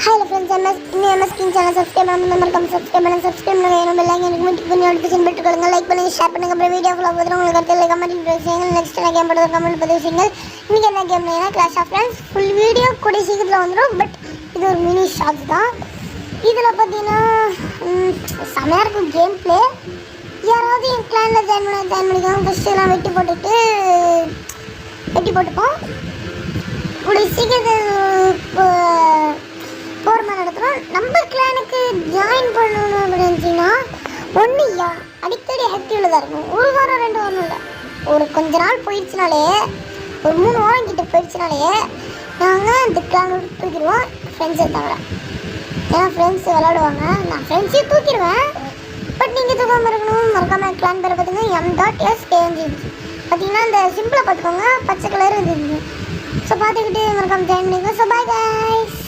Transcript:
Hello friends, MS king channel subscribe பண்ணாமல் மறக்காம subscribe பண்ணுங்கள். வேணும் பெல் ஐக்கன் நோட்டிஃபிகேஷன் பண்ணி நோட்டிஃபிகேஷன் பெல் கொடுங்க. லைக் பண்ணுங்கள், ஷேர் பண்ணுங்கள். அப்புறம் வீடியோ ஃபுல்லாக பார்த்துட்டு உங்களுக்கு கருத்து கமெண்ட் செய்யுங்கள். நெக்ஸ்ட் என்ன கேம் போடுறது கமெண்ட் பதிவு செய்யுங்கள். இன்றைக்கி என்ன கேம்னா clash of clans. Full video கூடிய சீக்கிரத்தில் வந்துடும். பட் இது ஒரு மினி ஷார்ட்ஸ் தான். இதில் பார்த்தீங்கன்னா செமையாக இருக்கும் கேம் பிளே. யாராவது என் கிளானில் ஜாயின் பண்ணிக்கோங்க. ஃபஸ்ட்டு எல்லாம் வெட்டி போட்டுப்போம். கூடிய சீக்கிரத்தில் போர் மாதிரி நடத்துகிறோம். நம்ம கிளானுக்கு ஜாயின் பண்ணணும் அப்படின்னா ஒன்றுயா அடிக்கடி ஆக்டிவில் தான் இருக்கும். ஒரு வாரம் 2 வாரம் இல்லை, ஒரு கொஞ்ச நாள் போயிடுச்சுனாலே, ஒரு 3 வாரம் கிட்ட போயிடுச்சுனாலே நாங்கள் இந்த கிளான் விட்டு தூக்கிடுவோம். ஃப்ரெண்ட்ஸை தவிர, ஏன்னா ஃப்ரெண்ட்ஸ் விளாடுவாங்க. நான் ஃப்ரெண்ட்ஸையும் தூக்கிடுவேன். பட் நீங்கள் தூக்காமல் இருக்கணும். மறக்காமல் கிளான் பேரை பார்த்தீங்கன்னா M.S.KNG. பார்த்தீங்கன்னா இந்த சிம்பிளை பார்த்துக்கோங்க, பச்சை கலர் இருந்துச்சு. ஸோ பார்த்துக்கிட்டு மறக்காமல் ஜாயின் பண்ணிக்கோங்க. So bye guys.